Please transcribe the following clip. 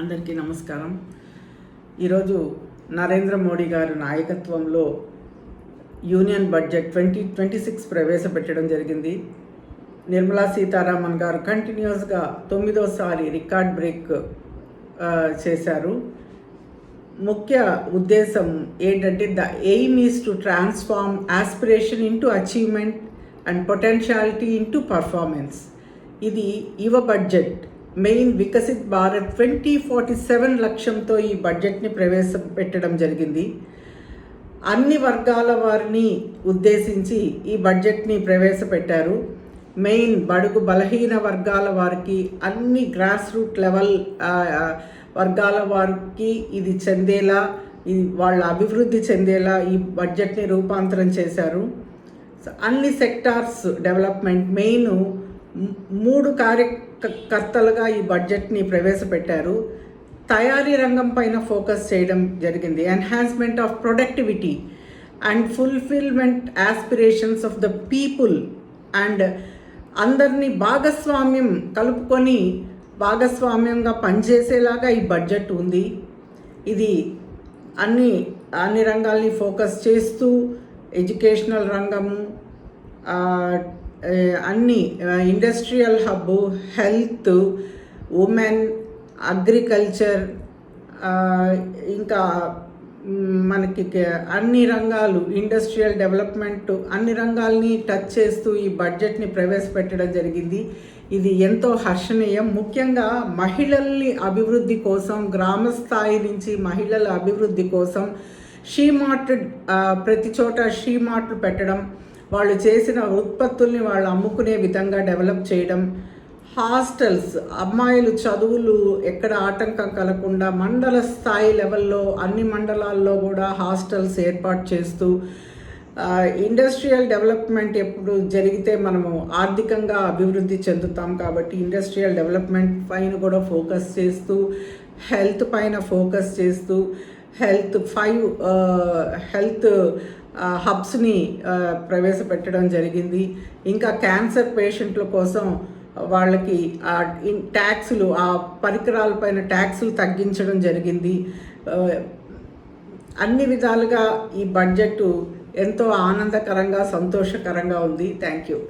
అందరికీ నమస్కారం. ఈరోజు నరేంద్ర మోడీ గారి నాయకత్వంలో యూనియన్ బడ్జెట్ 2026 ప్రవేశపెట్టడం జరిగింది. నిర్మలా సీతారామన్ గారు కంటిన్యూస్గా 9వసారి రికార్డ్ బ్రేక్ చేశారు. ముఖ్య ఉద్దేశం ఏంటంటే the aim is to transform aspiration into achievement and potentiality into performance. ఇది యువ బడ్జెట్ మెయిన్ వికసిత్ భారత్ 2047 లక్ష్యంతో ఈ బడ్జెట్ని ప్రవేశపెట్టడం జరిగింది. అన్ని వర్గాల వారిని ఉద్దేశించి ఈ బడ్జెట్ని ప్రవేశపెట్టారు. మెయిన్ బడుగు బలహీన వర్గాల వారికి, అన్ని గ్రాస్ రూట్ లెవెల్ వర్గాల వారికి ఇది చెందేలా, ఇది వాళ్ళ అభివృద్ధి చెందేలా ఈ బడ్జెట్ని రూపాంతరం చేశారు. అన్ని సెక్టార్స్ డెవలప్మెంట్ మెయిన్ 3 కార్యకర్తలుగా ఈ బడ్జెట్ని ప్రవేశపెట్టారు. తయారీ రంగం పైన ఫోకస్ చేయడం జరిగింది. Enhancement of productivity and fulfilment aspirations of the people and అందరినీ కలుపుకొని భాగస్వామ్యంగా పనిచేసేలాగా ఈ బడ్జెట్ ఉంది. ఇది అన్ని రంగాల్ని ఫోకస్ చేస్తూ ఎడ్యుకేషనల్ రంగము, అన్ని industrial hub, health, women, agriculture, ఇంకా మనకి అన్ని రంగాలు, ఇండస్ట్రియల్ డెవలప్మెంట్, అన్ని రంగాల్ని టచ్ చేస్తూ ఈ బడ్జెట్ని ప్రవేశపెట్టడం జరిగింది. ఇది ఎంతో హర్షణీయం. ముఖ్యంగా మహిళల్ని అభివృద్ధి కోసం, గ్రామ స్థాయి నుంచి మహిళల అభివృద్ధి కోసం షీమార్ట్, ప్రతి చోట షీమార్ట్లు పెట్టడం, వాళ్ళు చేసిన ఉత్పత్తుల్ని వాళ్ళు అమ్ముకునే విధంగా డెవలప్ చేయడం, హాస్టల్స్, అమ్మాయిలు చదువులు ఎక్కడ ఆటంకం కలగకుండా మండల స్థాయి లెవెల్లో అన్ని మండలాల్లో కూడా హాస్టల్స్ ఏర్పాటు చేస్తూ, ఇండస్ట్రియల్ డెవలప్మెంట్ ఎప్పుడు జరిగితే మనము ఆర్థికంగా అభివృద్ధి చెందుతాం కాబట్టి ఇండస్ట్రియల్ డెవలప్మెంట్ పైన కూడా ఫోకస్ చేస్తూ, హెల్త్ పైన ఫోకస్ చేస్తూ, హెల్త్ హబ్స్ని ప్రవేశపెట్టడం జరిగింది. ఇంకా క్యాన్సర్ పేషెంట్ల కోసం వాళ్ళకి ట్యాక్సులు, ఆ పరికరాలపైన ట్యాక్సులు తగ్గించడం జరిగింది. అన్ని విధాలుగా ఈ బడ్జెట్ ఎంతో ఆనందకరంగా, సంతోషకరంగా ఉంది. Thank you.